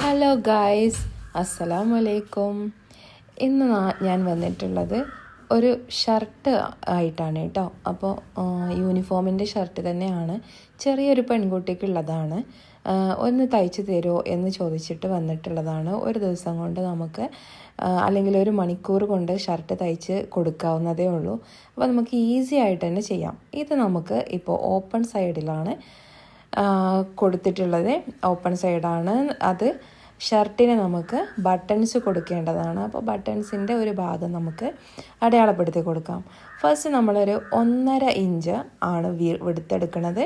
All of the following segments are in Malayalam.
ഹലോ ഗായ്സ്, അസ്സലാമു അലൈക്കും. ഇന്ന് ഞാൻ വന്നിട്ടുള്ളത് ഒരു ഷർട്ട് ആയിട്ടാണ് കേട്ടോ. അപ്പോൾ യൂണിഫോമിൻ്റെ ഷർട്ട് തന്നെയാണ്, ചെറിയൊരു പെൺകുട്ടിക്കുള്ളതാണ്. ഒന്ന് തയ്ച്ചു തരുമോ എന്ന് ചോദിച്ചിട്ട് വന്നിട്ടുള്ളതാണ്. ഒരു ദിവസം കൊണ്ട് നമുക്ക് അല്ലെങ്കിൽ ഒരു മണിക്കൂർ കൊണ്ട് ഷർട്ട് തയ്ച്ച് കൊടുക്കാവുന്നതേ ഉള്ളൂ. അപ്പോൾ നമുക്ക് ഈസി ആയിട്ട് തന്നെ ചെയ്യാം. ഇത് നമുക്ക് ഇപ്പോൾ ഓപ്പൺ സൈഡിലാണ് കൊടുത്തിട്ടുള്ളത്. ഓപ്പൺ സൈഡാണ് അത്. ഷർട്ടിന് നമുക്ക് ബട്ടൺസ് കൊടുക്കേണ്ടതാണ്. അപ്പോൾ ബട്ടൺസിൻ്റെ ഒരു ഭാഗം നമുക്ക് അടയാളപ്പെടുത്തി കൊടുക്കാം. ഫസ്റ്റ് നമ്മളൊരു 1.5 ഇഞ്ച് ആണ് എടുക്കുന്നത്.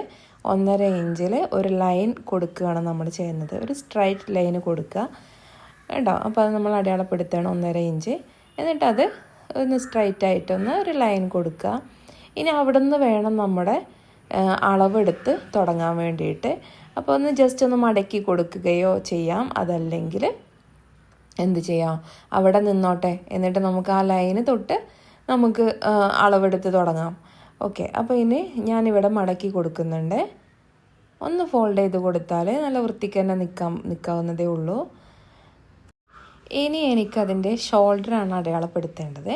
1.5 ഇഞ്ചിൽ ഒരു ലൈൻ കൊടുക്കുകയാണ് നമ്മൾ ചെയ്യുന്നത്. ഒരു സ്ട്രൈറ്റ് ലൈന് കൊടുക്കുക കേട്ടോ. അപ്പോൾ അത് നമ്മൾ അടയാളപ്പെടുത്തുകയാണ് 1.5 ഇഞ്ച്. എന്നിട്ട് അത് ഒന്ന് സ്ട്രൈറ്റ് ആയിട്ടൊന്ന് ഒരു ലൈൻ കൊടുക്കുക. ഇനി അവിടെ നിന്ന് വേണം നമ്മുടെ അളവെടുത്ത് തുടങ്ങാൻ വേണ്ടിയിട്ട്. അപ്പോൾ ഒന്ന് ജസ്റ്റ് ഒന്ന് മടക്കി കൊടുക്കുകയോ ചെയ്യാം. അതല്ലെങ്കിൽ എന്ത് ചെയ്യാം, അവിടെ നിന്നോട്ടെ. എന്നിട്ട് നമുക്ക് ആ ലൈന് തൊട്ട് നമുക്ക് അളവെടുത്ത് തുടങ്ങാം. ഓക്കെ, അപ്പോൾ ഇനി ഞാനിവിടെ മടക്കി കൊടുക്കുന്നുണ്ട്. ഒന്ന് ഫോൾഡ് ചെയ്ത് കൊടുത്താൽ നല്ല വൃത്തിക്ക് തന്നെ നിൽക്കാവുന്നതേ ഉള്ളൂ. ഇനി എനിക്കതിൻ്റെ ഷോൾഡറാണ് അടയാളപ്പെടുത്തേണ്ടത്.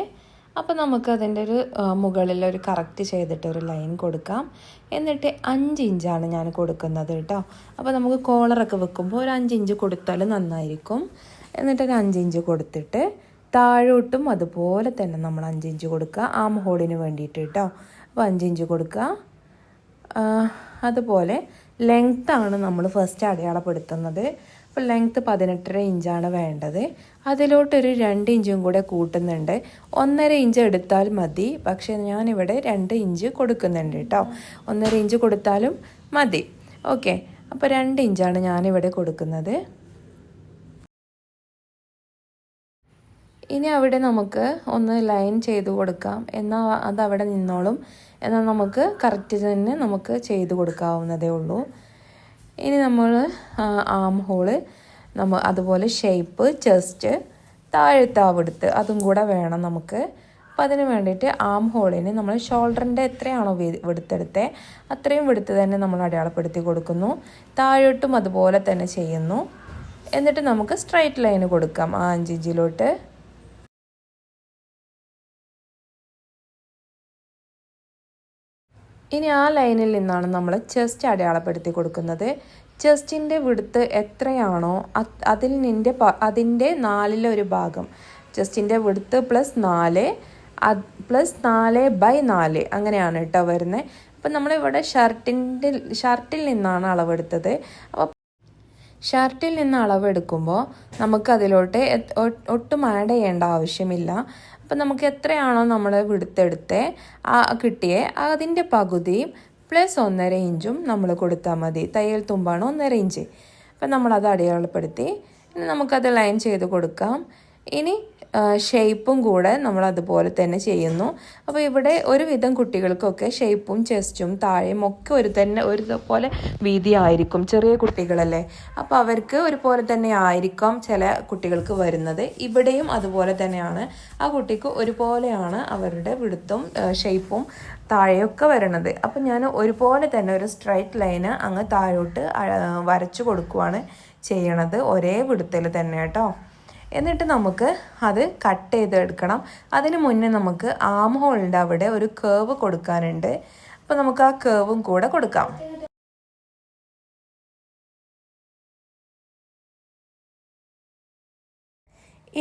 അപ്പോൾ നമുക്ക് അതിൻ്റെ ഒരു മുകളിലൊരു കറക്റ്റ് ചെയ്തിട്ട് ഒരു ലൈൻ കൊടുക്കാം. എന്നിട്ട് 5 ഇഞ്ചാണ് ഞാൻ കൊടുക്കുന്നത് കേട്ടോ. അപ്പോൾ നമുക്ക് കോളറൊക്കെ വെക്കുമ്പോൾ ഒരു 5 ഇഞ്ച് കൊടുത്താൽ നന്നായിരിക്കും. എന്നിട്ടൊരു 5 ഇഞ്ച് കൊടുത്തിട്ട് താഴോട്ടും അതുപോലെ തന്നെ നമ്മൾ 5 ഇഞ്ച് കൊടുക്കുക, ആം ഹോളിന് വേണ്ടിയിട്ട് കേട്ടോ. അപ്പോൾ 5 ഇഞ്ച് കൊടുക്കുക. അതുപോലെ ലെങ്ത്താണ് നമ്മൾ ഫസ്റ്റ് അടയാളപ്പെടുത്തുന്നത്. അപ്പോൾ ലെങ്ത്ത് 18.5 ഇഞ്ചാണ് വേണ്ടത്. അതിലോട്ടൊരു 2 ഇഞ്ചും കൂടെ കൂട്ടുന്നുണ്ട്. 1.5 ഇഞ്ച് എടുത്താൽ മതി, പക്ഷേ ഞാനിവിടെ 2 ഇഞ്ച് കൊടുക്കുന്നുണ്ട് കേട്ടോ. 1.5 ഇഞ്ച് കൊടുത്താലും മതി. ഓക്കെ, അപ്പോൾ 2 ഇഞ്ചാണ് ഞാനിവിടെ കൊടുക്കുന്നത്. ഇനി അവിടെ നമുക്ക് ഒന്ന് ലൈൻ ചെയ്ത് കൊടുക്കാം. എന്നാൽ അതവിടെ നിന്നോളും. എന്നാൽ നമുക്ക് കറക്റ്റ് തന്നെ നമുക്ക് ചെയ്ത് കൊടുക്കാവുന്നതേ ഉള്ളൂ. ഇനി നമ്മൾ ആം ഹോള് അതുപോലെ ഷേപ്പ്, ചെസ്റ്റ്, താഴത്തെ അവിടുത്ത് അതും കൂടെ വേണം നമുക്ക്. അപ്പം അതിന് വേണ്ടിയിട്ട് ആം ഹോളിന് നമ്മൾ ഷോൾഡറിൻ്റെ എത്രയാണോ വെടുത്തെടുത്തത് അത്രയും വെടുത്ത് തന്നെ നമ്മൾ അടയാളപ്പെടുത്തി കൊടുക്കുന്നു. താഴോട്ടും അതുപോലെ തന്നെ ചെയ്യുന്നു. എന്നിട്ട് നമുക്ക് സ്ട്രൈറ്റ് ലൈന് കൊടുക്കാം ആ 5 ഇഞ്ചിലോട്ട്. ഇനി ആ ലൈനിൽ നിന്നാണ് നമ്മൾ ചെസ്റ്റ് അടയാളപ്പെടുത്തി കൊടുക്കുന്നത്. ചെസ്റ്റിൻ്റെ വിടുത്ത് എത്രയാണോ അതിൻ്റെ 4 ഭാഗം, ചെസ്റ്റിൻ്റെ വിടുത്ത് +4 +4/4 അങ്ങനെയാണ് കേട്ടോ വരുന്നത്. അപ്പം നമ്മളിവിടെ ഷർട്ടിൽ നിന്നാണ് അളവെടുത്തത്. അപ്പോൾ ഷർട്ടിൽ നിന്ന് അളവെടുക്കുമ്പോൾ നമുക്കതിലോട്ട് ഒട്ടും ആഡ് ചെയ്യേണ്ട ആവശ്യമില്ല. അപ്പം നമുക്ക് എത്രയാണോ നമ്മൾ വിടുത്തെടുത്ത് കിട്ടിയേ അതിൻ്റെ പകുതിയും +1.5 ഇഞ്ചും നമ്മൾ കൊടുത്താൽ മതി. തയ്യൽ തുമ്പാണ് 1.5 ഇഞ്ച്. അപ്പം നമ്മളത് അടയാളപ്പെടുത്തി. ഇനി നമുക്കത് ലൈൻ ചെയ്ത് കൊടുക്കാം. ഇനി ഷേപ്പും കൂടെ നമ്മൾ അതുപോലെ തന്നെ ചെയ്യുന്നു. അപ്പോൾ ഇവിടെ ഒരുവിധം കുട്ടികൾക്കൊക്കെ ഷേപ്പും ചെസ്റ്റും താഴെയും ഒക്കെ ഒരുപോലെ വീതിയായിരിക്കും. ചെറിയ കുട്ടികളല്ലേ, അപ്പോൾ അവർക്ക് ഒരുപോലെ തന്നെ ആയിരിക്കാം ചില കുട്ടികൾക്ക് വരുന്നത്. ഇവിടെയും അതുപോലെ തന്നെയാണ്. ആ കുട്ടിക്ക് ഒരുപോലെയാണ് അവരുടെ വിടുത്തും ഷേപ്പും താഴെയൊക്കെ വരണത്. അപ്പം ഞാൻ ഒരുപോലെ തന്നെ ഒരു സ്ട്രൈറ്റ് ലൈന് അങ്ങ് താഴോട്ട് വരച്ചു കൊടുക്കുകയാണ് ചെയ്യണത്, ഒരേ വിടുത്തിൽ തന്നെ കേട്ടോ. എന്നിട്ട് നമുക്ക് അത് കട്ട് ചെയ്തെടുക്കണം. അതിന് മുന്നേ നമുക്ക് ആം ഹോളിൻ്റെ അവിടെ ഒരു കേവ് കൊടുക്കാനുണ്ട്. അപ്പോൾ നമുക്ക് ആ കേവും കൂടെ കൊടുക്കാം.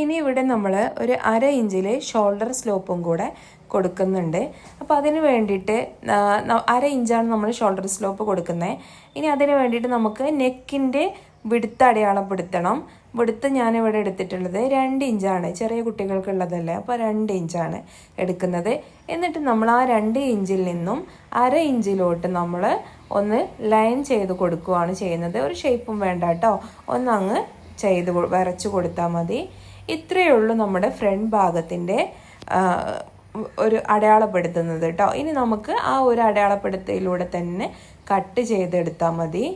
ഇനി ഇവിടെ നമ്മൾ ഒരു 1/2 ഇഞ്ചിൽ ഷോൾഡർ സ്ലോപ്പും കൂടെ കൊടുക്കുന്നുണ്ട്. അപ്പോൾ അതിന് വേണ്ടിയിട്ട് 1/2 ഇഞ്ചാണ് നമ്മൾ ഷോൾഡർ സ്ലോപ്പ് കൊടുക്കുന്നത്. ഇനി അതിന് വേണ്ടിയിട്ട് നമുക്ക് നെക്കിൻ്റെ വിടുത്ത് അടയാളപ്പെടുത്തണം. വിടുത്ത് ഞാനിവിടെ എടുത്തിട്ടുള്ളത് 2 ഇഞ്ചാണ്. ചെറിയ കുട്ടികൾക്കുള്ളതല്ലേ, അപ്പോൾ 2 ഇഞ്ചാണ് എടുക്കുന്നത്. എന്നിട്ട് നമ്മൾ ആ 2 ഇഞ്ചിൽ നിന്നും 1/2 ഇഞ്ചിലോട്ട് നമ്മൾ ഒന്ന് ലൈൻ ചെയ്ത് കൊടുക്കുകയാണ് ചെയ്യുന്നത്. ഒരു ഷേപ്പും വേണ്ട കേട്ടോ, ഒന്നങ്ങ് വരച്ചു കൊടുത്താൽ മതി. ഇത്രയേ ഉള്ളൂ നമ്മുടെ ഫ്രണ്ട് ഭാഗത്തിൻ്റെ ഒരു അടയാളപ്പെടുത്തുന്നത് കേട്ടോ. ഇനി നമുക്ക് ആ ഒരു അടയാളപ്പെടുത്തലിലൂടെ തന്നെ കട്ട് ചെയ്തെടുത്താൽ മതി.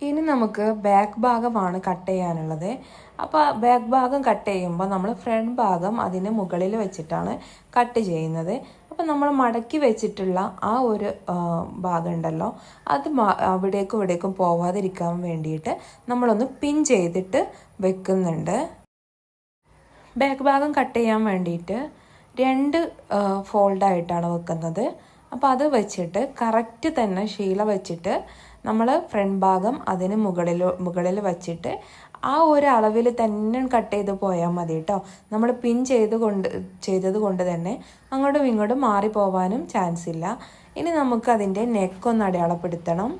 ഇനി നമുക്ക് ബാക്ക് ഭാഗമാണ് കട്ട് ചെയ്യാനുള്ളത്. അപ്പോൾ ബാക്ക് ഭാഗം കട്ട് ചെയ്യുമ്പോൾ നമ്മൾ ഫ്രണ്ട് ഭാഗം അതിന് മുകളിൽ വെച്ചിട്ടാണ് കട്ട് ചെയ്യുന്നത്. അപ്പോൾ നമ്മൾ മടക്കി വെച്ചിട്ടുള്ള ആ ഒരു ഭാഗം ഉണ്ടല്ലോ, അത് അവിടേക്കും ഇവിടേക്കും പോവാതിരിക്കാൻ വേണ്ടിയിട്ട് നമ്മളൊന്ന് പിൻ ചെയ്തിട്ട് വെക്കുന്നുണ്ട്. ബാക്ക് ഭാഗം കട്ട് ചെയ്യാൻ വേണ്ടിയിട്ട് 2 ഫോൾഡായിട്ടാണ് വെക്കുന്നത്. അപ്പോൾ അത് വെച്ചിട്ട് കറക്റ്റ് തന്നെ ശീല വെച്ചിട്ട് നമ്മൾ ഫ്രണ്ട് ഭാഗം അതിന് മുകളിൽ വെച്ചിട്ട് ആ ഒരു അളവിൽ തന്നെ കട്ട് ചെയ്ത് പോയാൽ മതി കേട്ടോ. നമ്മൾ പിൻ ചെയ്തത് കൊണ്ട് തന്നെ അങ്ങോട്ടും ഇങ്ങോട്ടും മാറിപ്പോവാനും ചാൻസ് ഇല്ല. ഇനി നമുക്കതിൻ്റെ നെക്കൊന്ന് അടയാളപ്പെടുത്തണം.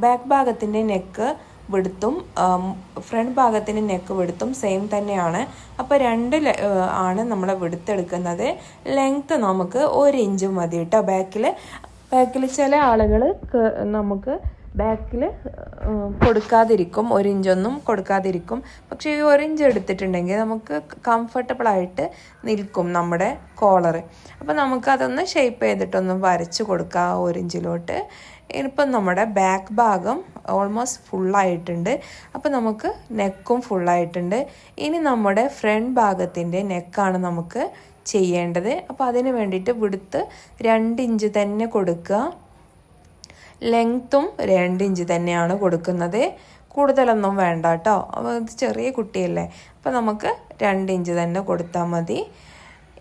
ബാക്ക് ഭാഗത്തിൻ്റെ നെക്ക് വിടുത്തും ഫ്രണ്ട് ഭാഗത്തിൻ്റെ നെക്ക് വിടുത്തും സെയിം തന്നെയാണ്. അപ്പോൾ 2 ആണ് നമ്മൾ വിടുത്തെടുക്കുന്നത്. ലെങ്ത്ത് നമുക്ക് 1 ഇഞ്ച് മതി കേട്ടോ. ബാക്കിൽ ചില ആളുകൾ നമുക്ക് ബാക്കിൽ കൊടുക്കാതിരിക്കും, 1 ഇഞ്ചൊന്നും കൊടുക്കാതിരിക്കും. പക്ഷേ ഈ 1 ഇഞ്ച് എടുത്തിട്ടുണ്ടെങ്കിൽ നമുക്ക് കംഫർട്ടബിളായിട്ട് നിൽക്കും നമ്മുടെ കോളർ. അപ്പോൾ നമുക്കതൊന്ന് ഷേപ്പ് ചെയ്തിട്ടൊന്ന് വരച്ച് കൊടുക്കാം 1 ഇഞ്ചിലോട്ട്. ഇപ്പം നമ്മുടെ ബാക്ക് ഭാഗം ഓൾമോസ്റ്റ് ഫുള്ളായിട്ടുണ്ട്. അപ്പോൾ നമുക്ക് നെക്കും ഫുള്ളായിട്ടുണ്ട്. ഇനി നമ്മുടെ ഫ്രണ്ട് ഭാഗത്തിൻ്റെ നെക്കാണ് നമുക്ക് ചെയ്യേണ്ടത്. അപ്പോൾ അതിന് വേണ്ടിയിട്ട് വിടുത്ത് 2 ഇഞ്ച് തന്നെ കൊടുക്കുക. ലെങ്ത്തും 2 ഇഞ്ച് തന്നെയാണ് കൊടുക്കുന്നത്. കൂടുതലൊന്നും വേണ്ട കേട്ടോ. അപ്പോൾ ഇത് ചെറിയ കുട്ടിയല്ലേ, അപ്പോൾ നമുക്ക് 2 ഇഞ്ച് തന്നെ കൊടുത്താൽ മതി.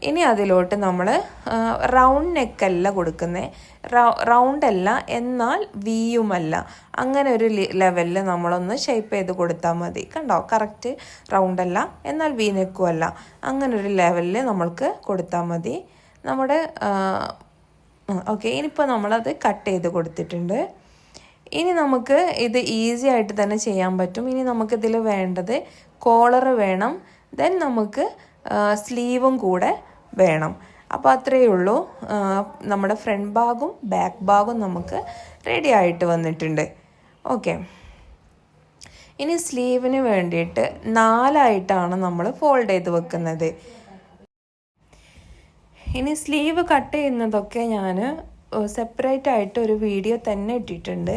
ഇനി അതിലോട്ട് നമ്മൾ റൗണ്ട് നെക്കല്ല കൊടുക്കുന്നത്, റൗണ്ട് അല്ല എന്നാൽ വിയുമല്ല, അങ്ങനെ ഒരു ലെവലിൽ നമ്മളൊന്ന് ഷേപ്പ് ചെയ്ത് കൊടുത്താൽ മതി. കണ്ടോ, കറക്റ്റ് റൗണ്ട് അല്ല എന്നാൽ വി നെക്കും അല്ല, അങ്ങനെ ഒരു ലെവലിൽ നമ്മൾക്ക് കൊടുത്താൽ മതി. നമ്മുടെ ഓക്കെ, ഇനിയിപ്പോൾ നമ്മളത് കട്ട് ചെയ്ത് കൊടുത്തിട്ടുണ്ട്. ഇനി നമുക്ക് ഇത് ഈസി ആയിട്ട് തന്നെ ചെയ്യാൻ പറ്റും. ഇനി നമുക്കിതിൽ വേണ്ടത് കോളർ വേണം, ദെൻ നമുക്ക് സ്ലീവും കൂടെ വേണം. അപ്പോൾ അത്രയേ ഉള്ളൂ. നമ്മുടെ ഫ്രണ്ട് ഭാഗവും ബാക്ക് ഭാഗവും നമുക്ക് റെഡി ആയിട്ട് വന്നിട്ടുണ്ട്. ഓക്കെ, ഇനി സ്ലീവിന് വേണ്ടിയിട്ട് 4ആയിട്ടാണ് നമ്മൾ ഫോൾഡ് ചെയ്ത് വെക്കുന്നത്. ഇനി സ്ലീവ് കട്ട് ചെയ്യുന്നതൊക്കെ ഞാൻ സെപ്പറേറ്റ് ആയിട്ട് ഒരു വീഡിയോ തന്നെ ഇട്ടിട്ടുണ്ട്.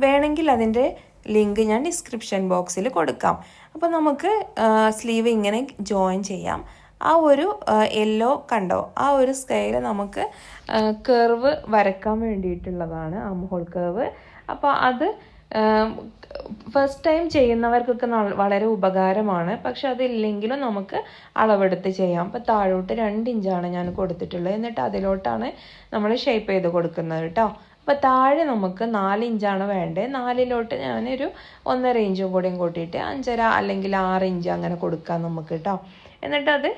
വേണമെങ്കിൽ അതിൻ്റെ ലിങ്ക് ഞാൻ ഡിസ്ക്രിപ്ഷൻ ബോക്സിൽ കൊടുക്കാം. അപ്പോൾ നമുക്ക് സ്ലീവ് ഇങ്ങനെ ജോയിൻ ചെയ്യാം. ആ ഒരു യെല്ലോ കണ്ടോ, ആ ഒരു സ്കെയിൽ നമുക്ക് കർവ് വരക്കാൻ വേണ്ടിയിട്ടുള്ളതാണ്, ആം ഹോൾ കർവ്. അപ്പോൾ അത് ഫസ്റ്റ് ടൈം ചെയ്യുന്നവർക്കൊക്കെ വളരെ ഉപകാരമാണ്. പക്ഷെ അതില്ലെങ്കിലും നമുക്ക് അളവെടുത്ത് ചെയ്യാം. അപ്പോൾ താഴോട്ട് 2 ഇഞ്ചാണ് ഞാൻ കൊടുത്തിട്ടുള്ളത്. എന്നിട്ട് അതിലോട്ടാണ് നമ്മൾ ഷേപ്പ് ചെയ്ത് കൊടുക്കുന്നത് കേട്ടോ. അപ്പോൾ താഴെ നമുക്ക് 4 ഇഞ്ചാണ് വേണ്ടത്. 4ലോട്ട് ഞാനൊരു 1.5 ഇഞ്ചും കൂടിയും കൂട്ടിയിട്ട് 5.5 അല്ലെങ്കിൽ 6 ഇഞ്ച് അങ്ങനെ കൊടുക്കാം നമുക്ക് കേട്ടോ. എന്നിട്ടത്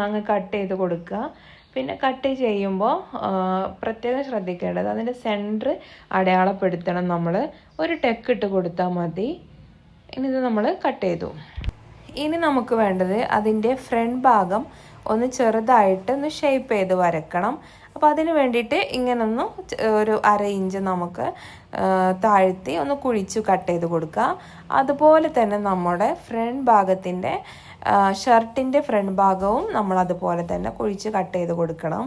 അങ്ങ് കട്ട് ചെയ്ത് കൊടുക്കുക. പിന്നെ കട്ട് ചെയ്യുമ്പോൾ പ്രത്യേകം ശ്രദ്ധിക്കേണ്ടത് അതിൻ്റെ സെൻറ്റർ അടയാളപ്പെടുത്തണം. നമ്മൾ ഒരു ടെക്ക് ഇട്ട് കൊടുത്താൽ മതി. ഇനി ഇത് നമ്മൾ കട്ട് ചെയ്തു. ഇനി നമുക്ക് വേണ്ടത് അതിൻ്റെ ഫ്രണ്ട് ഭാഗം ഒന്ന് ചെറുതായിട്ട് ഒന്ന് ഷേപ്പ് ചെയ്ത് വരക്കണം. അപ്പോൾ അതിന് വേണ്ടിയിട്ട് ഇങ്ങനൊന്ന് ഒരു 1/2 ഇഞ്ച് നമുക്ക് താഴ്ത്തി ഒന്ന് കുഴിച്ച് കട്ട് ചെയ്ത് കൊടുക്കുക. അതുപോലെ തന്നെ നമ്മുടെ ഫ്രണ്ട് ഭാഗത്തിൻ്റെ ഷർട്ടിൻ്റെ ഫ്രണ്ട് ഭാഗവും നമ്മൾ അതുപോലെ തന്നെ കുഴിച്ച് കട്ട് ചെയ്ത് കൊടുക്കണം.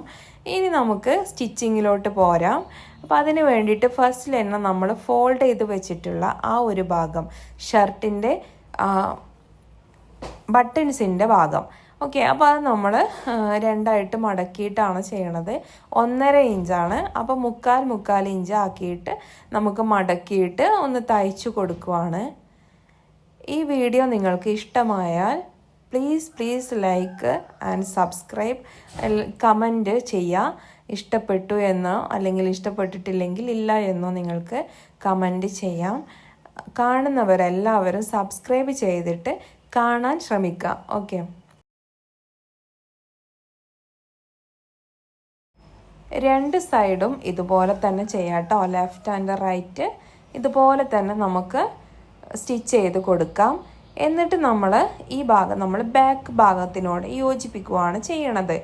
ഇനി നമുക്ക് സ്റ്റിച്ചിങ്ങിലോട്ട് പോരാം. അപ്പോൾ അതിന് വേണ്ടിയിട്ട് ഫസ്റ്റിൽ തന്നെ നമ്മൾ ഫോൾഡ് ചെയ്ത് വെച്ചിട്ടുള്ള ആ ഒരു ഭാഗം, ഷർട്ടിൻ്റെ ബട്ടൺസിൻ്റെ ഭാഗം, ഓക്കെ, അപ്പോൾ അത് നമ്മൾ 2ആയിട്ട് മടക്കിയിട്ടാണ് ചെയ്യണത്. 1.5 ഇഞ്ചാണ്. അപ്പോൾ 3/4 ഇഞ്ച് ആക്കിയിട്ട് നമുക്ക് മടക്കിയിട്ട് ഒന്ന് തയ്ച്ചു കൊടുക്കുവാണ്. ഈ വീഡിയോ നിങ്ങൾക്ക് ഇഷ്ടമായാൽ please like and subscribe, comment ചെയ്യുക. ഇഷ്ടപ്പെട്ടു എന്നോ അല്ലെങ്കിൽ ഇഷ്ടപ്പെട്ടിട്ടില്ലെങ്കിൽ ഇല്ല എന്നോ നിങ്ങൾക്ക് കമൻറ്റ് ചെയ്യാം. കാണുന്നവരെല്ലാവരും സബ്സ്ക്രൈബ് ചെയ്തിട്ട് കാണാൻ ശ്രമിക്കുക. ഓക്കെ, രണ്ട് സൈഡും ഇതുപോലെ തന്നെ ചെയ്യാം കേട്ടോ. ലെഫ്റ്റ് ആൻഡ് റൈറ്റ് ഇതുപോലെ തന്നെ നമുക്ക് സ്റ്റിച്ച് ചെയ്ത് കൊടുക്കാം. എന്നിട്ട് നമ്മൾ ഈ ഭാഗം നമ്മൾ ബാക്ക് ഭാഗത്തിനോട് യോജിപ്പിക്കുകയാണ് ചെയ്യണത്.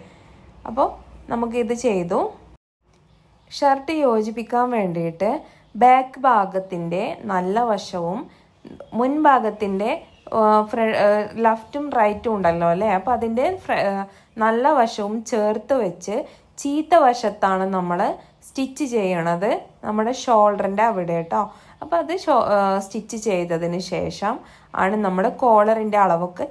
അപ്പോൾ നമുക്കിത് ചെയ്തു. ഷർട്ട് യോജിപ്പിക്കാൻ വേണ്ടിയിട്ട് ബാക്ക് ഭാഗത്തിൻ്റെ നല്ല വശവും മുൻഭാഗത്തിൻ്റെ ലെഫ്റ്റും റൈറ്റും ഉണ്ടല്ലോ അല്ലേ, അപ്പോൾ അതിൻ്റെ നല്ല വശവും ചേർത്ത് വെച്ച് ചീത്ത വശത്താണ് നമ്മൾ സ്റ്റിച്ച് ചെയ്യണത്, നമ്മുടെ ഷോൾഡറിൻ്റെ അവിടെ കേട്ടോ. അപ്പോൾ അത് സ്റ്റിച്ച് ചെയ്തതിന് ശേഷം ആണ് നമ്മൾ കോളറിൻ്റെ അളവൊക്കെ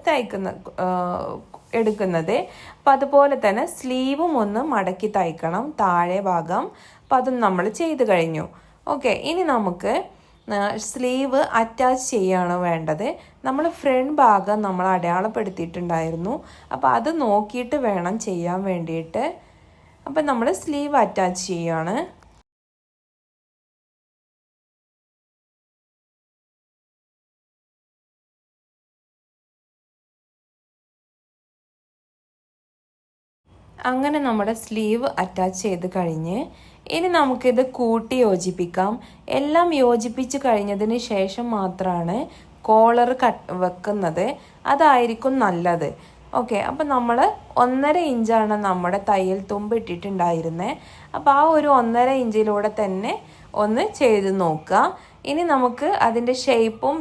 എടുക്കുന്നത്. അപ്പം അതുപോലെ തന്നെ സ്ലീവും ഒന്ന് മടക്കി തയ്ക്കണം, താഴെ ഭാഗം. അപ്പം അതും നമ്മൾ ചെയ്ത് കഴിഞ്ഞു. ഓക്കെ, ഇനി നമുക്ക് സ്ലീവ് അറ്റാച്ച് ചെയ്യുകയാണ് വേണ്ടത്. നമ്മൾ ഫ്രണ്ട് ഭാഗം നമ്മൾ അടയാളപ്പെടുത്തിയിട്ടുണ്ടായിരുന്നു. അപ്പോൾ അത് നോക്കിയിട്ട് വേണം ചെയ്യാൻ വേണ്ടിയിട്ട്. അപ്പം നമ്മൾ സ്ലീവ് അറ്റാച്ച് ചെയ്യുകയാണ്. അങ്ങനെ നമ്മുടെ സ്ലീവ് അറ്റാച്ച് ചെയ്ത് കഴിഞ്ഞ് ഇനി നമുക്കിത് കൂട്ടി യോജിപ്പിക്കാം. എല്ലാം യോജിപ്പിച്ച് കഴിഞ്ഞതിന് ശേഷം മാത്രമാണ് കോളർ വെക്കുന്നത്. അതായിരിക്കും നല്ലത്. ഓക്കെ, അപ്പം നമ്മൾ 1.5 ഇഞ്ചാണ് നമ്മുടെ തയ്യൽ തുമ്പ് ഇട്ടിട്ടുണ്ടായിരുന്നത്. അപ്പോൾ ആ ഒരു 1.5 ഇഞ്ചിലൂടെ തന്നെ ഒന്ന് ചെയ്ത് നോക്കുക. ഇനി നമുക്ക് അതിൻ്റെ ഷേപ്പും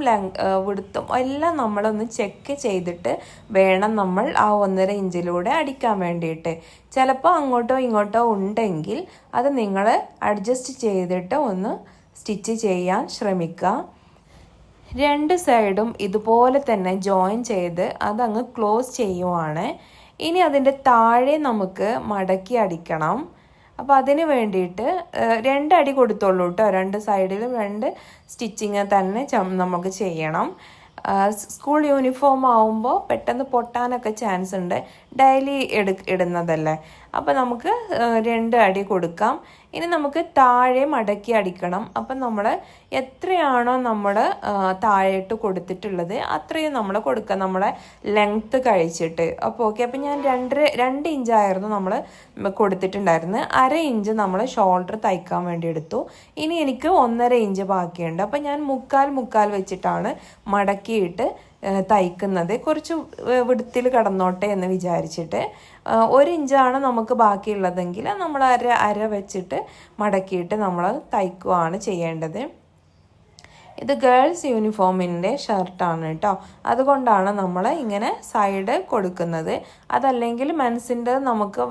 വിടുത്തും എല്ലാം നമ്മളൊന്ന് ചെക്ക് ചെയ്തിട്ട് വേണം നമ്മൾ ആ 1.5 ഇഞ്ചിലൂടെ അടിക്കാൻ വേണ്ടിയിട്ട്. ചിലപ്പോൾ അങ്ങോട്ടോ ഇങ്ങോട്ടോ ഉണ്ടെങ്കിൽ അത് നിങ്ങൾ അഡ്ജസ്റ്റ് ചെയ്തിട്ട് ഒന്ന് സ്റ്റിച്ച് ചെയ്യാൻ ശ്രമിക്കുക. 2 സൈഡും ഇതുപോലെ തന്നെ ജോയിൻ ചെയ്ത് അതങ്ങ് ക്ലോസ് ചെയ്യുവാണ്. ഇനി അതിൻ്റെ താഴെ നമുക്ക് മടക്കി അടിക്കണം. അപ്പോൾ അതിന് വേണ്ടിയിട്ട് 2 അടി കൊടുത്തോളൂ കേട്ടോ. 2 സൈഡിലും 2 സ്റ്റിച്ചിങ് തന്നെ നമുക്ക് ചെയ്യണം. സ്കൂൾ യൂണിഫോം ആവുമ്പോൾ പെട്ടെന്ന് പൊട്ടാനൊക്കെ ചാൻസ് ഉണ്ട്, ഡെയിലി ഇടുന്നതല്ലേ. അപ്പോൾ നമുക്ക് 2 അടി കൊടുക്കാം. ഇനി നമുക്ക് താഴെ മടക്കി അടിക്കണം. അപ്പം നമ്മൾ എത്രയാണോ നമ്മൾ താഴെയിട്ട് കൊടുത്തിട്ടുള്ളത് അത്രയും നമ്മൾ കൊടുക്കുക, നമ്മളെ ലെങ്ത്ത് കഴിച്ചിട്ട്. അപ്പോൾ ഓക്കെ, അപ്പം ഞാൻ 2 ഇഞ്ചായിരുന്നു നമ്മൾ കൊടുത്തിട്ടുണ്ടായിരുന്നത്. 1/2 ഇഞ്ച് നമ്മൾ ഷോൾഡർ തയ്ക്കാൻ വേണ്ടി എടുത്തു. ഇനി എനിക്ക് 1.5 ഇഞ്ച് ബാക്കിയുണ്ട്. അപ്പം ഞാൻ മുക്കാൽ വെച്ചിട്ടാണ് മടക്കിയിട്ട് തയ്ക്കുന്നത്. കുറച്ച് വിടുത്തിൽ കിടന്നോട്ടെ എന്ന് വിചാരിച്ചിട്ട് 1 ഇഞ്ചാണ് നമുക്ക് ബാക്കിയുള്ളതെങ്കിൽ നമ്മൾ അര വെച്ചിട്ട് മടക്കിയിട്ട് നമ്മൾ തയ്ക്കുകയാണ് ചെയ്യേണ്ടത്. ഇത് ഗേൾസ് യൂണിഫോമിൻ്റെ ഷർട്ടാണ് കേട്ടോ. അതുകൊണ്ടാണ് നമ്മൾ ഇങ്ങനെ സൈഡ് കൊടുക്കുന്നത്. അതല്ലെങ്കിൽ മെൻസിൻ്റെ നമുക്ക്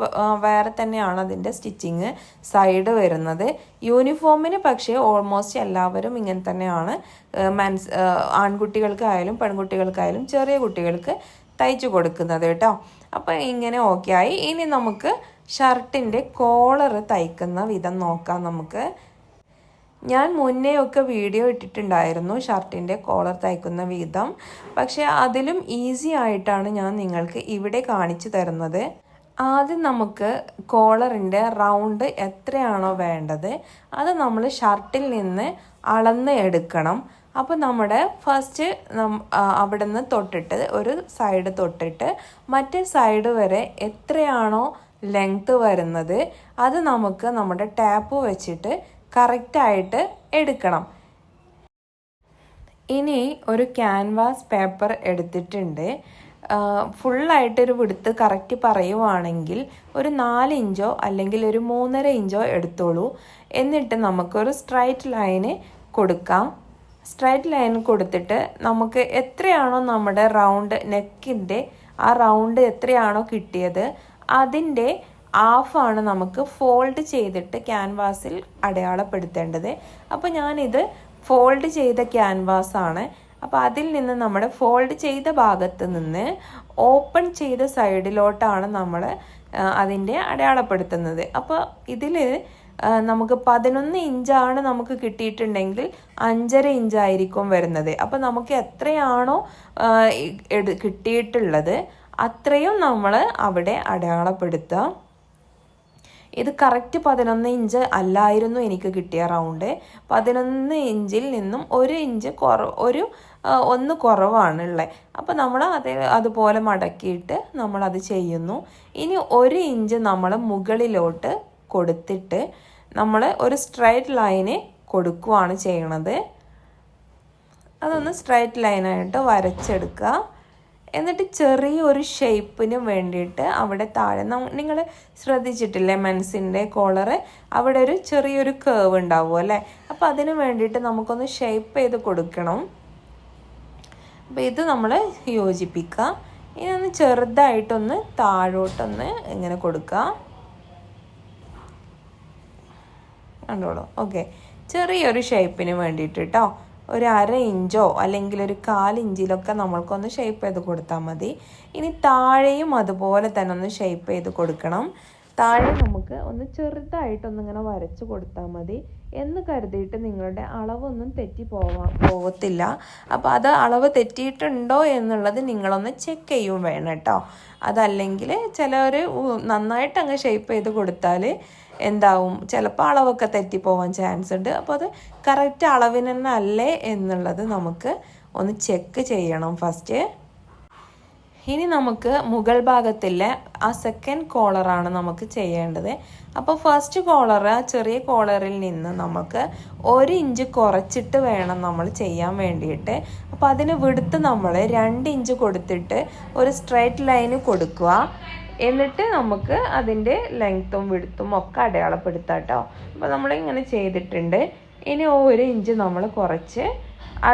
വേറെ തന്നെയാണ് അതിൻ്റെ സ്റ്റിച്ചിങ് സൈഡ് വരുന്നത്. യൂണിഫോമിന് പക്ഷേ ഓൾമോസ്റ്റ് എല്ലാവരും ഇങ്ങനെ തന്നെയാണ് ആൺകുട്ടികൾക്കായാലും പെൺകുട്ടികൾക്കായാലും ചെറിയ കുട്ടികൾക്ക് തയ്ച്ചു കൊടുക്കുന്നത് കേട്ടോ. അപ്പോൾ ഇങ്ങനെ ഓക്കെ ആയി. ഇനി നമുക്ക് ഷർട്ടിൻ്റെ കോളർ തയ്ക്കുന്ന വിധം നോക്കാം. നമുക്ക് ഞാൻ മുന്നേ ഒക്കെ വീഡിയോ ഇട്ടിട്ടുണ്ടായിരുന്നു ഷർട്ടിൻ്റെ കോളർ തയ്ക്കുന്ന വിധം. പക്ഷേ അതിലും ഈസി ആയിട്ടാണ് ഞാൻ നിങ്ങൾക്ക് ഇവിടെ കാണിച്ചു തരുന്നത്. ആദ്യം നമുക്ക് കോളറിൻ്റെ റൗണ്ട് എത്രയാണോ വേണ്ടത് അത് നമ്മൾ ഷർട്ടിൽ നിന്ന് അളന്ന് എടുക്കണം. അപ്പോൾ നമ്മുടെ ഫസ്റ്റ് അവിടെ നിന്ന് തൊട്ടിട്ട് ഒരു സൈഡ് തൊട്ടിട്ട് മറ്റേ സൈഡ് വരെ എത്രയാണോ ലെങ്ത്ത് വരുന്നത് അത് നമുക്ക് നമ്മുടെ ടാപ്പ് വെച്ചിട്ട് കറക്റ്റായിട്ട് എടുക്കണം. ഇനി ഒരു ക്യാൻവാസ് പേപ്പർ എടുത്തിട്ടുണ്ട്. ഫുള്ളായിട്ടൊരു വിടുത്ത് കറക്റ്റ് പറയുവാണെങ്കിൽ ഒരു 4 ഇഞ്ചോ അല്ലെങ്കിൽ ഒരു 3.5 ഇഞ്ചോ എടുത്തോളൂ. എന്നിട്ട് നമുക്കൊരു സ്ട്രൈറ്റ് ലൈന് കൊടുക്കാം. സ്ട്രൈറ്റ് ലൈൻ കൊടുത്തിട്ട് നമുക്ക് എത്രയാണോ നമ്മുടെ റൗണ്ട് നെക്കിൻ്റെ ആ റൗണ്ട് എത്രയാണോ കിട്ടിയത് അതിൻ്റെ ഹാഫാണ് നമുക്ക് ഫോൾഡ് ചെയ്തിട്ട് ക്യാൻവാസിൽ അടയാളപ്പെടുത്തേണ്ടത്. അപ്പോൾ ഞാനിത് ഫോൾഡ് ചെയ്ത ക്യാൻവാസാണ്. അപ്പോൾ അതിൽ നിന്ന് നമ്മുടെ ഫോൾഡ് ചെയ്ത ഭാഗത്ത് നിന്ന് ഓപ്പൺ ചെയ്ത സൈഡിലോട്ടാണ് നമ്മൾ അതിൻ്റെ അടയാളപ്പെടുത്തുന്നത്. അപ്പോൾ ഇതിൽ നമുക്ക് 11 ഇഞ്ചാണ് നമുക്ക് കിട്ടിയിട്ടുണ്ടെങ്കിൽ 5.5 ഇഞ്ചായിരിക്കും വരുന്നത്. അപ്പോൾ നമുക്ക് എത്രയാണോ കിട്ടിയിട്ടുള്ളത് അത്രയും നമ്മൾ അവിടെ അടയാളപ്പെടുത്തുക. ഇത് കറക്റ്റ് 11 ഇഞ്ച് അല്ലായിരുന്നു എനിക്ക് കിട്ടിയ റൗണ്ട്. 11 ഇഞ്ചിൽ നിന്നും 1 ഇഞ്ച് ഒന്ന് കുറവാണുള്ളത്. അപ്പോൾ നമ്മൾ അതുപോലെ മടക്കിയിട്ട് നമ്മളത് ചെയ്യുന്നു. ഇനി 1 ഇഞ്ച് നമ്മൾ മുകളിലോട്ട് കൊടുത്തിട്ട് നമ്മൾ ഒരു സ്ട്രൈറ്റ് ലൈന് കൊടുക്കുകയാണ് ചെയ്യണത്. അതൊന്ന് സ്ട്രൈറ്റ് ലൈനായിട്ട് വരച്ചെടുക്കുക. എന്നിട്ട് ചെറിയൊരു ഷേപ്പിന് വേണ്ടിയിട്ട് അവിടെ താഴെ നിങ്ങൾ ശ്രദ്ധിച്ചിട്ടില്ലേ മെൻസിൻ്റെ കോളറ് അവിടെ ഒരു ചെറിയൊരു കേവ് ഉണ്ടാവും അല്ലേ. അപ്പോൾ അതിന് വേണ്ടിയിട്ട് നമുക്കൊന്ന് ഷേപ്പ് ചെയ്ത് കൊടുക്കണം. അപ്പോൾ ഇത് നമ്മൾ യോജിപ്പിക്കുക. ഇനി ഒന്ന് ചെറുതായിട്ടൊന്ന് താഴോട്ടൊന്ന് ഇങ്ങനെ കൊടുക്കുക. കണ്ടോളൂ. ഓക്കെ, ചെറിയൊരു ഷേപ്പിന് വേണ്ടിയിട്ട് കേട്ടോ. ഒരു 1/2 ഇഞ്ചോ അല്ലെങ്കിൽ ഒരു 1/4 ഇഞ്ചിലൊക്കെ നമ്മൾക്കൊന്ന് ഷേപ്പ് ചെയ്ത് കൊടുത്താൽ മതി. ഇനി താഴെയും അതുപോലെ തന്നെ ഒന്ന് ഷേപ്പ് ചെയ്ത് കൊടുക്കണം. താഴെ നമുക്ക് ഒന്ന് ചെറുതായിട്ടൊന്നിങ്ങനെ വരച്ച് കൊടുത്താൽ മതി എന്ന് കരുതിയിട്ട് നിങ്ങളുടെ അളവൊന്നും പോകത്തില്ല. അപ്പോൾ അത് അളവ് തെറ്റിയിട്ടുണ്ടോ എന്നുള്ളത് നിങ്ങളൊന്ന് ചെക്ക് ചെയ്യും വേണം കേട്ടോ. അതല്ലെങ്കിൽ ചിലർ നന്നായിട്ട് അങ്ങ് ഷേപ്പ് ചെയ്ത് കൊടുത്താൽ എന്താവും, ചിലപ്പോൾ അളവൊക്കെ തെറ്റിപ്പോവാൻ ചാൻസ് ഉണ്ട്. അപ്പോൾ അത് കറക്റ്റ് അളവിന് തന്നെ അല്ലേ എന്നുള്ളത് നമുക്ക് ഒന്ന് ചെക്ക് ചെയ്യണം ഫസ്റ്റ്. ഇനി നമുക്ക് മുകൾ ഭാഗത്തിലെ ആ സെക്കൻഡ് കോളറാണ് നമുക്ക് ചെയ്യേണ്ടത്. അപ്പോൾ ഫസ്റ്റ് കോളർ, ആ ചെറിയ കോളറിൽ നിന്ന് നമുക്ക് 1 ഇഞ്ച് കുറച്ചിട്ട് വേണം നമ്മൾ ചെയ്യാൻ വേണ്ടിയിട്ട്. അപ്പോൾ അതിന് വിടുത്ത് നമ്മൾ 2 ഇഞ്ച് കൊടുത്തിട്ട് ഒരു സ്ട്രൈറ്റ് ലൈന് കൊടുക്കുക. എന്നിട്ട് നമുക്ക് അതിൻ്റെ ലെങ്ത്തും വിടുത്തും ഒക്കെ അടയാളപ്പെടുത്താം കേട്ടോ. അപ്പോൾ നമ്മളിങ്ങനെ ചെയ്തിട്ടുണ്ട്. ഇനി 1 ഇഞ്ച് നമ്മൾ കുറച്ച്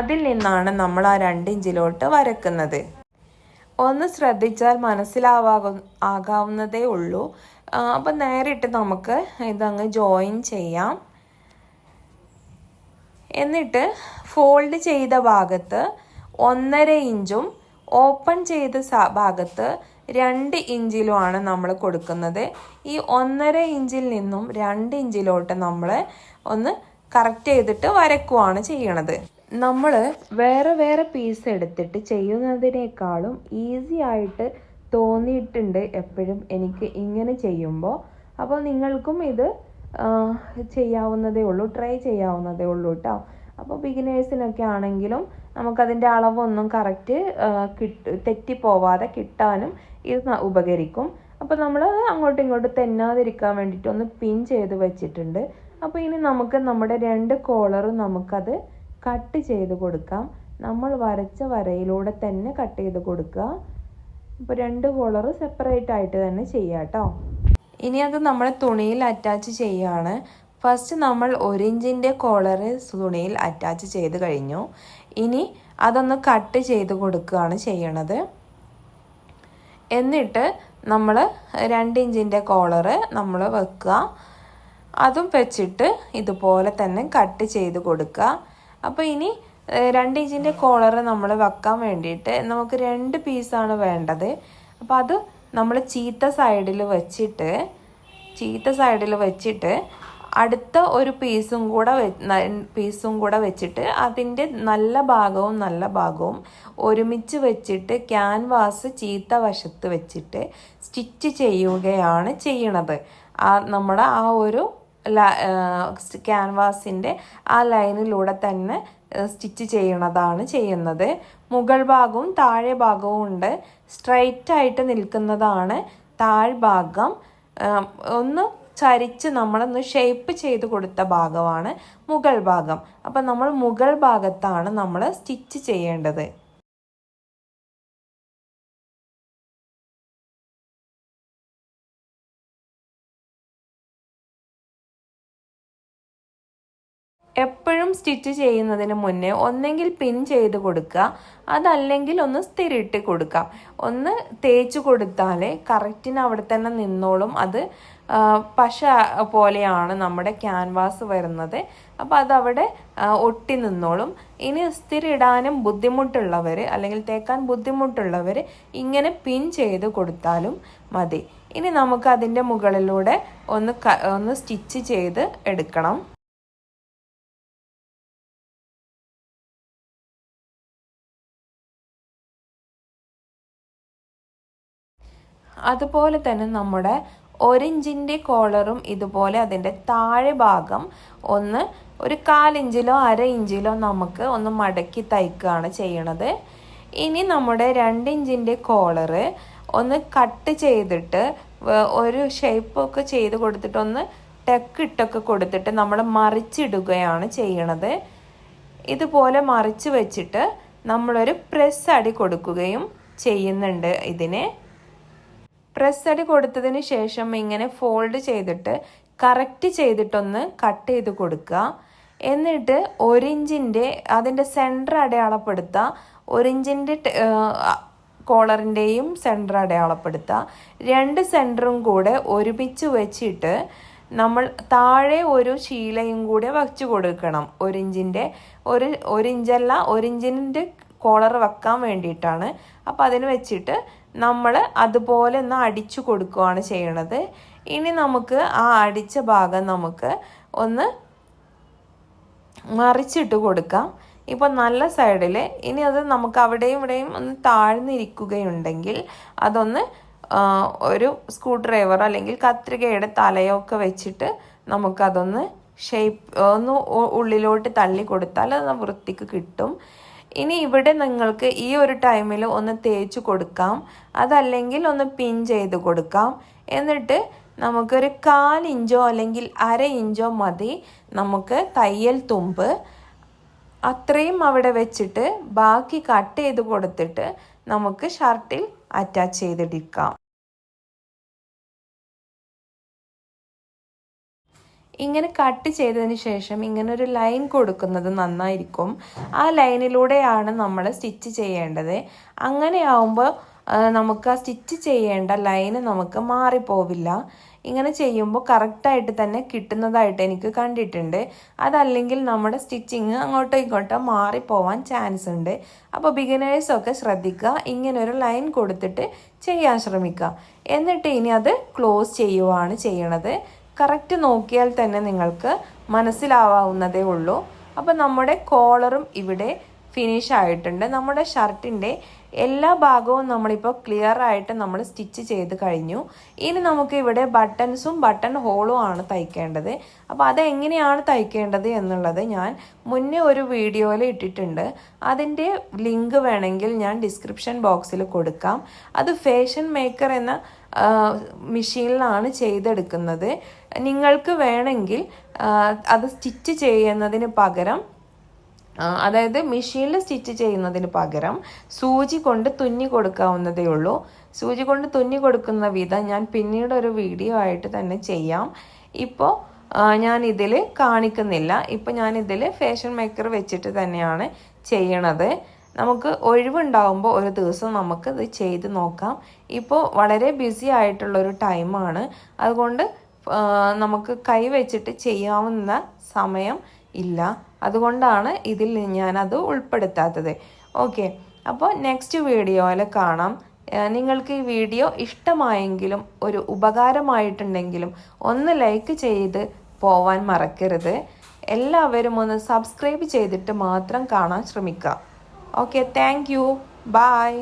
അതിൽ നിന്നാണ് നമ്മൾ ആ 2 ഇഞ്ചിലോട്ട് വരക്കുന്നത്. ഒന്ന് ശ്രദ്ധിച്ചാൽ ആകാവുന്നതേ ഉള്ളൂ. അപ്പം നേരിട്ട് നമുക്ക് ഇതങ്ങ് ജോയിൻ ചെയ്യാം. എന്നിട്ട് ഫോൾഡ് ചെയ്ത ഭാഗത്ത് 1.5 ഇഞ്ചും ഓപ്പൺ ചെയ്ത ഭാഗത്ത് 2 ഇഞ്ചിലുമാണ് നമ്മൾ കൊടുക്കുന്നത്. ഈ 1.5 ഇഞ്ചിൽ നിന്നും 2 ഇഞ്ചിലോട്ട് നമ്മൾ ഒന്ന് കറക്റ്റ് ചെയ്തിട്ട് വരക്കുവാണ് ചെയ്യണത്. നമ്മൾ വേറെ വേറെ പീസ് എടുത്തിട്ട് ചെയ്യുന്നതിനേക്കാളും ഈസി ആയിട്ട് തോന്നിയിട്ടുണ്ട് എപ്പോഴും എനിക്ക് ഇങ്ങനെ ചെയ്യുമ്പോൾ. അപ്പോൾ നിങ്ങൾക്കും ഇത് ചെയ്യാവുന്നതേ ഉള്ളൂ, ട്രൈ ചെയ്യാവുന്നതേ ഉള്ളൂ കേട്ടോ. അപ്പോൾ ബിഗിനേഴ്സിനൊക്കെ ആണെങ്കിലും നമുക്കതിൻ്റെ അളവൊന്നും കറക്റ്റ് തെറ്റിപ്പോവാതെ കിട്ടാനും ഇത് ഉപകരിക്കും. അപ്പോൾ നമ്മൾ അങ്ങോട്ടും ഇങ്ങോട്ടും തെന്നാതിരിക്കാൻ വേണ്ടിയിട്ട് ഒന്ന് പിൻ ചെയ്ത് വെച്ചിട്ടുണ്ട്. അപ്പോൾ ഇനി നമുക്ക് നമ്മുടെ 2 കോളറും നമുക്കത് കട്ട് ചെയ്ത് കൊടുക്കാം. നമ്മൾ വരച്ച വരയിലൂടെ തന്നെ കട്ട് ചെയ്ത് കൊടുക്കുക. അപ്പോൾ 2 കോളർ സെപ്പറേറ്റ് ആയിട്ട് തന്നെ ചെയ്യാം കേട്ടോ. ഇനി അത് നമ്മൾ തുണിയിൽ അറ്റാച്ച് ചെയ്യുകയാണ്. ഫസ്റ്റ് നമ്മൾ 1 ഇഞ്ചിൻ്റെ കോളർ തുണിയിൽ അറ്റാച്ച് ചെയ്ത് കഴിഞ്ഞു. ഇനി അതൊന്ന് കട്ട് ചെയ്ത് കൊടുക്കുകയാണ് ചെയ്യണത്. എന്നിട്ട് നമ്മൾ 2 ഇഞ്ചിൻ്റെ കോളർ നമ്മൾ വെക്കുക. അതും വെച്ചിട്ട് ഇതുപോലെ തന്നെ കട്ട് ചെയ്ത് കൊടുക്കുക. അപ്പോൾ ഇനി 2 ഇഞ്ചിൻ്റെ കോളർ നമ്മൾ വെക്കാൻ വേണ്ടിയിട്ട് നമുക്ക് 2 പീസാണ് വേണ്ടത്. അപ്പോൾ അത് നമ്മൾ ചീത്ത സൈഡിൽ വെച്ചിട്ട് അടുത്ത ഒരു പീസും കൂടെ വെച്ചിട്ട് അതിൻ്റെ നല്ല ഭാഗവും ഒരുമിച്ച് വെച്ചിട്ട് ക്യാൻവാസ് ചീത്ത വശത്ത് വെച്ചിട്ട് സ്റ്റിച്ച് ചെയ്യുകയാണ് ചെയ്യണത്. നമ്മുടെ ആ ഒരു ക്യാൻവാസിൻ്റെ ആ ലൈനിലൂടെ തന്നെ സ്റ്റിച്ച് ചെയ്യണതാണ് ചെയ്യുന്നത്. മുകൾ ഭാഗവും താഴെ ഭാഗവും ഉണ്ട്. സ്ട്രൈറ്റ് ആയിട്ട് നിൽക്കുന്നതാണ് താഴ്ഭാഗം. ഒന്ന് ചരിച്ച് നമ്മളൊന്ന് ഷേപ്പ് ചെയ്ത് കൊടുത്ത ഭാഗമാണ് മുകൾ ഭാഗം. അപ്പം നമ്മൾ മുകൾ ഭാഗത്താണ് നമ്മൾ സ്റ്റിച്ച് ചെയ്യേണ്ടത്. എപ്പോഴും സ്റ്റിച്ച് ചെയ്യുന്നതിന് മുന്നേ ഒന്നെങ്കിൽ പിൻ ചെയ്ത് കൊടുക്കുക, അതല്ലെങ്കിൽ ഒന്ന് സ്ഥിരയിട്ട് കൊടുക്കാം. ഒന്ന് തേച്ച് കൊടുത്താൽ കറക്റ്റിന് അവിടെ തന്നെ നിന്നോളും. അത് പശ പോലെയാണ് നമ്മുടെ ക്യാൻവാസ് വരുന്നത്. അപ്പോൾ അതവിടെ ഒട്ടി നിന്നോളും. ഇനി സ്ഥിരിടാനും ബുദ്ധിമുട്ടുള്ളവർ അല്ലെങ്കിൽ തേക്കാൻ ബുദ്ധിമുട്ടുള്ളവർ ഇങ്ങനെ പിൻ ചെയ്ത് കൊടുത്താലും മതി. ഇനി നമുക്ക് അതിൻ്റെ മുകളിലൂടെ ഒന്ന് സ്റ്റിച്ച് ചെയ്ത് എടുക്കണം. അതുപോലെ തന്നെ നമ്മുടെ 1 ഇഞ്ചിൻ്റെ കോളറും ഇതുപോലെ അതിൻ്റെ താഴെ ഭാഗം ഒരു 1/4 ഇഞ്ചിലോ 1/2 ഇഞ്ചിലോ നമുക്ക് ഒന്ന് മടക്കി തയ്ക്കുകയാണ് ചെയ്യണത്. ഇനി നമ്മുടെ 2 ഇഞ്ചിൻ്റെ കോളറ് ഒന്ന് കട്ട് ചെയ്തിട്ട് ഒരു ഷേപ്പൊക്കെ ചെയ്ത് കൊടുത്തിട്ട് ഒന്ന് ടക്കിട്ടൊക്കെ കൊടുത്തിട്ട് നമ്മൾ മറിച്ചിടുകയാണ് ചെയ്യണത്. ഇതുപോലെ മറിച്ച് വെച്ചിട്ട് നമ്മളൊരു പ്രസ് അടി കൊടുക്കുകയും ചെയ്യുന്നുണ്ട്. ഇതിന് പ്രസ് അടി കൊടുത്തതിന് ശേഷം ഇങ്ങനെ ഫോൾഡ് ചെയ്തിട്ട് കറക്റ്റ് ചെയ്തിട്ടൊന്ന് കട്ട് ചെയ്ത് കൊടുക്കുക. എന്നിട്ട് 1 ഇഞ്ചിൻ്റെ അതിൻ്റെ സെൻറ്റർ അടയാളപ്പെടുത്തുക. 1 ഇഞ്ചിൻ്റെ കോളറിൻ്റെയും സെൻറ്റർ അടയാളപ്പെടുത്തുക. 2 സെൻറ്ററും കൂടെ ഒരുമിച്ച് വെച്ചിട്ട് നമ്മൾ താഴെ ഒരു ശീലയും കൂടി വച്ച് കൊടുക്കണം. 1 ഇഞ്ചിൻ്റെ ഒരു ഇഞ്ചല്ല, 1 ഇഞ്ചിൻ്റെ കോളർ വെക്കാൻ വേണ്ടിയിട്ടാണ്. അപ്പോൾ അതിന് വെച്ചിട്ട് നമ്മൾ അതുപോലെ ഒന്ന് അടിച്ചു കൊടുക്കുകയാണ് ചെയ്യണത്. ഇനി നമുക്ക് ആ അടിച്ച ഭാഗം നമുക്ക് ഒന്ന് മറിച്ചിട്ട് കൊടുക്കാം. ഇപ്പോൾ നല്ല സൈഡിൽ. ഇനി അത് നമുക്ക് അവിടെയും ഇവിടെയും ഒന്ന് താഴ്ന്നിരിക്കുകയുണ്ടെങ്കിൽ അതൊന്ന് ഒരു സ്ക്രൂ ഡ്രൈവർ അല്ലെങ്കിൽ കത്രികയുടെ തലയൊക്കെ വെച്ചിട്ട് നമുക്കതൊന്ന് ഒന്ന് ഉള്ളിലോട്ട് തള്ളി കൊടുത്താൽ അത് വൃത്തിക്ക് കിട്ടും. ഇനി ഇവിടെ നിങ്ങൾക്ക് ഈ ഒരു ടൈമിൽ ഒന്ന് തേച്ച് കൊടുക്കാം, അതല്ലെങ്കിൽ ഒന്ന് പിൻ ചെയ്ത് കൊടുക്കാം. എന്നിട്ട് നമുക്കൊരു 1/4 ഇഞ്ചോ അല്ലെങ്കിൽ 1/2 ഇഞ്ചോ മതി നമുക്ക് തയ്യൽ തുമ്പ്. അത്രയും അവിടെ വെച്ചിട്ട് ബാക്കി കട്ട് ചെയ്ത് കൊടുത്തിട്ട് നമുക്ക് ഷർട്ടിൽ അറ്റാച്ച് ചെയ്തെടുക്കാം. ഇങ്ങനെ കട്ട് ചെയ്തതിന് ശേഷം ഇങ്ങനെ ഒരു ലൈൻ കൊടുക്കുന്നത് നന്നായിരിക്കും. ആ ലൈനിലൂടെയാണ് നമ്മൾ സ്റ്റിച്ച് ചെയ്യേണ്ടത്. അങ്ങനെയാവുമ്പോൾ നമുക്ക് ആ സ്റ്റിച്ച് ചെയ്യേണ്ട ലൈന് നമുക്ക് മാറിപ്പോവില്ല. ഇങ്ങനെ ചെയ്യുമ്പോൾ കറക്റ്റായിട്ട് തന്നെ കിട്ടുന്നതായിട്ട് എനിക്ക് കണ്ടിട്ടുണ്ട്. അതല്ലെങ്കിൽ നമ്മുടെ സ്റ്റിച്ചിങ് അങ്ങോട്ടോ ഇങ്ങോട്ടോ മാറിപ്പോവാൻ ചാൻസ് ഉണ്ട്. അപ്പോൾ ബിഗിനേഴ്സൊക്കെ ശ്രദ്ധിക്കുക, ഇങ്ങനെ ഒരു ലൈൻ കൊടുത്തിട്ട് ചെയ്യാൻ ശ്രമിക്കുക. എന്നിട്ട് ഇനി അത് ക്ലോസ് ചെയ്യുവാണ് ചെയ്യണത്. കറക്റ്റ് നോക്കിയാൽ തന്നെ നിങ്ങൾക്ക് മനസ്സിലാവാവുന്നതേ ഉള്ളൂ. അപ്പോൾ നമ്മുടെ കോളറും ഇവിടെ ഫിനിഷ് ആയിട്ടുണ്ട്. നമ്മുടെ ഷർട്ടിൻ്റെ എല്ലാ ഭാഗവും നമ്മളിപ്പോൾ ക്ലിയർ ആയിട്ട് നമ്മൾ സ്റ്റിച്ച് ചെയ്ത് കഴിഞ്ഞു. ഇനി നമുക്ക് ഇവിടെ ബട്ടൺസും ബട്ടൺ ഹോളും ആണ് തയ്ക്കേണ്ടത്. അപ്പോൾ അതെങ്ങനെയാണ് തയ്ക്കേണ്ടത് എന്നുള്ളത് ഞാൻ മുന്നേ ഒരു വീഡിയോയിൽ ഇട്ടിട്ടുണ്ട്. അതിൻ്റെ ലിങ്ക് വേണമെങ്കിൽ ഞാൻ ഡിസ്ക്രിപ്ഷൻ ബോക്സിൽ കൊടുക്കാം. അത് ഫാഷൻ മേക്കർ എന്ന മെഷീനിലാണ് ചെയ്തെടുക്കുന്നത്. നിങ്ങൾക്ക് വേണമെങ്കിൽ അത് സ്റ്റിച്ച് ചെയ്യുന്നതിന് പകരം, അതായത് മെഷീനിൽ സ്റ്റിച്ച് ചെയ്യുന്നതിന് പകരം സൂചി കൊണ്ട് തുന്നി കൊടുക്കാവുന്നതേ ഉള്ളൂ. സൂചി കൊണ്ട് തുന്നി കൊടുക്കുന്ന വിധം ഞാൻ പിന്നീട് ഒരു വീഡിയോ ആയിട്ട് തന്നെ ചെയ്യാം. ഇപ്പോൾ ഞാൻ ഇതിൽ കാണിക്കുന്നില്ല. ഇപ്പോൾ ഞാനിതിൽ ഫാഷൻ മേക്കർ വെച്ചിട്ട് തന്നെയാണ് ചെയ്യണത്. നമുക്ക് ഒഴിവുണ്ടാകുമ്പോൾ ഒരു ദിവസം നമുക്ക് ഇത് ചെയ്ത് നോക്കാം. ഇപ്പോൾ വളരെ ബിസി ആയിട്ടുള്ളൊരു ടൈമാണ്. അതുകൊണ്ട് നമുക്ക് കൈ വെച്ചിട്ട് ചെയ്യാവുന്ന സമയം ഇല്ല. അതുകൊണ്ടാണ് ഇതിൽ ഞാനത് ഉൾപ്പെടുത്താത്തത്. ഓക്കെ, അപ്പോൾ നെക്സ്റ്റ് വീഡിയോയിൽ കാണാം. നിങ്ങൾക്ക് ഈ വീഡിയോ ഇഷ്ടമായെങ്കിലും ഒരു ഉപകാരമായിട്ടുണ്ടെങ്കിലും ഒന്ന് ലൈക്ക് ചെയ്ത് പോവാൻ മറക്കരുത്. എല്ലാവരും ഒന്ന് സബ്സ്ക്രൈബ് ചെയ്തിട്ട് മാത്രം കാണാൻ ശ്രമിക്കുക. Okay, thank you. ബൈ.